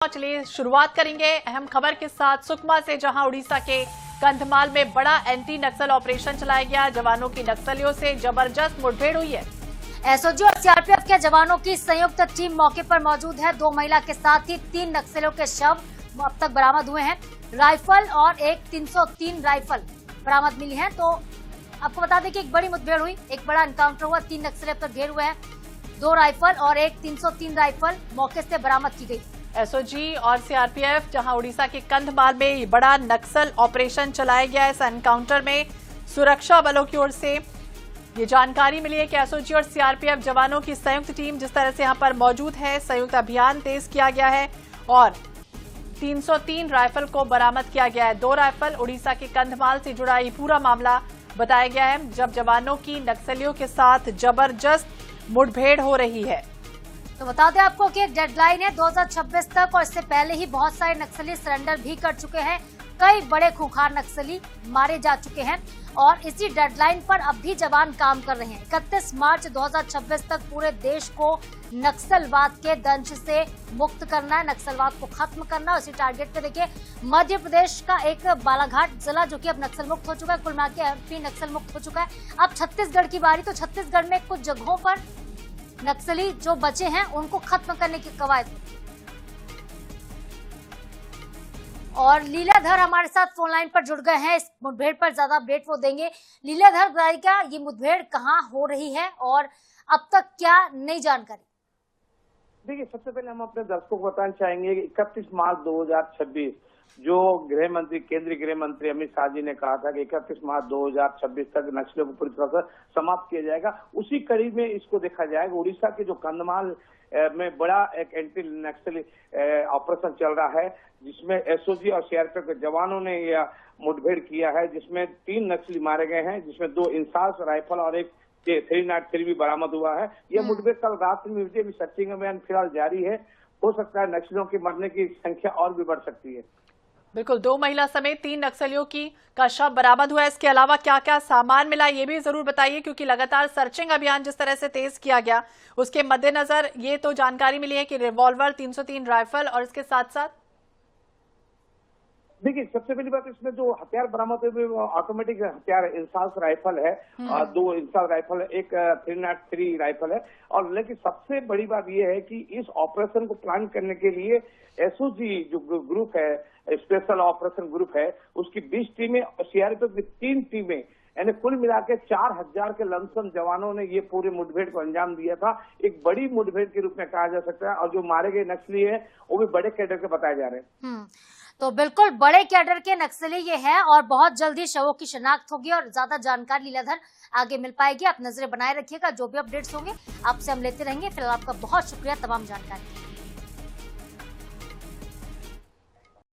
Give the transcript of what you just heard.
चलिए शुरुआत करेंगे अहम खबर के साथ सुकमा से, जहां उड़ीसा के कंधमाल में बड़ा एंटी नक्सल ऑपरेशन चलाया गया। जवानों की नक्सलियों से जबरदस्त मुठभेड़ हुई है। एसओजी और सीआरपीएफ के जवानों की संयुक्त टीम मौके पर मौजूद है। 2 महिला के साथ ही 3 नक्सलियों के शव अब तक बरामद हुए हैं। राइफल और एक 303 राइफल बरामद मिली है। तो आपको बता दें कि एक बड़ी मुठभेड़ हुई, एक बड़ा एनकाउंटर हुआ। 3 नक्सली अब तक ढेर हुए हैं। 2 राइफल और एक 303 राइफल मौके से बरामद की गई। एसओजी और सीआरपीएफ, जहां उड़ीसा के कंधमाल में बड़ा नक्सल ऑपरेशन चलाया गया है। इस एनकाउंटर में सुरक्षा बलों की ओर से ये जानकारी मिली है कि एसओजी और सीआरपीएफ जवानों की संयुक्त टीम जिस तरह से यहां पर मौजूद है, संयुक्त अभियान तेज किया गया है और 303 राइफल को बरामद किया गया है। 2 राइफल उड़ीसा के कंधमाल से जुड़ा ये पूरा मामला बताया गया है, जब जवानों की नक्सलियों के साथ जबरदस्त मुठभेड़ हो रही है। तो बता दें आपको कि एक डेडलाइन है 2026 तक, और इससे पहले ही बहुत सारे नक्सली सरेंडर भी कर चुके हैं। कई बड़े खूंखार नक्सली मारे जा चुके हैं और इसी डेडलाइन पर अब भी जवान काम कर रहे हैं। 31 मार्च 2026 तक पूरे देश को नक्सलवाद के दंश से मुक्त करना है, नक्सलवाद को खत्म करना है। उसी टारगेट पे देखिए मध्य प्रदेश का एक बालाघाट जिला जो कि अब नक्सल मुक्त हो चुका है, कुल मिला के एमपी नक्सल मुक्त हो चुका है। अब छत्तीसगढ़ की बारी, तो छत्तीसगढ़ में कुछ जगहों पर नक्सली जो बचे हैं उनको खत्म करने की कवायद। और लीलाधर हमारे साथ फोन लाइन पर जुड़ गए हैं। इस मुठभेड़ पर ज्यादा अपडेट वो देंगे। लीलाधर बताइएगा, ये मुठभेड़ कहां हो रही है और अब तक क्या नई जानकारी? देखिए, सबसे पहले हम अपने दर्शकों को बताना चाहेंगे कि 31 मार्च 2026 जो गृह मंत्री, केंद्रीय गृह मंत्री अमित शाह जी ने कहा था कि 31 मार्च 2026 तक नक्सलियों को पूरी तरह से समाप्त किया जाएगा, उसी कड़ी में इसको देखा जाएगा। उड़ीसा के जो कंधमाल में बड़ा एक एंटी नक्सली ऑपरेशन चल रहा है, जिसमें एसओजी और सीआरपीएफ के जवानों ने यह मुठभेड़ किया है, जिसमें 3 नक्सली मारे गए हैं, जिसमें 2 इंसास राइफल और एक 303 भी बरामद हुआ है। यह मुठभेड़ कल रात में हुई थी। अभी सर्चिंग अभियान फिलहाल जारी है। हो सकता है नक्सलियों की मरने की संख्या और भी बढ़ सकती है। बिल्कुल, 2 महिला समेत 3 नक्सलियों का शव बरामद हुआ है। इसके अलावा क्या क्या सामान मिला ये भी जरूर बताइए, क्योंकि लगातार सर्चिंग अभियान जिस तरह से तेज किया गया उसके मद्देनजर ये तो जानकारी मिली है कि रिवॉल्वर, 303 राइफल और इसके साथ साथ देखिए, सबसे पहली बात, इसमें जो हथियार बरामद हुए वो ऑटोमेटिक हथियार इंसास राइफल है, 2 इंसास राइफल है, एक 303 राइफल है। और लेकिन सबसे बड़ी बात यह है कि इस ऑपरेशन को प्लान करने के लिए एसओजी जो ग्रुप है, स्पेशल ऑपरेशन ग्रुप है, उसकी 20 टीमें और सीआरपीएफ की 3 टीमें, यानी कुल मिला के 4000 के लमसम जवानों ने ये पूरे मुठभेड़ को अंजाम दिया था। एक बड़ी मुठभेड़ के रूप में कहा जा सकता है। और जो मारे गए नक्सली है वो भी बड़े कैडर के बताए जा रहे हैं। तो बिल्कुल बड़े कैडर के नक्सली ये है और बहुत जल्दी शवों की शिनाख्त होगी और ज्यादा जानकारी लीलाधर आगे मिल पाएगी। आप नजरें बनाए रखिएगा, जो भी अपडेट्स होंगे आपसे हम लेते रहेंगे। फिलहाल आपका बहुत शुक्रिया तमाम जानकारी।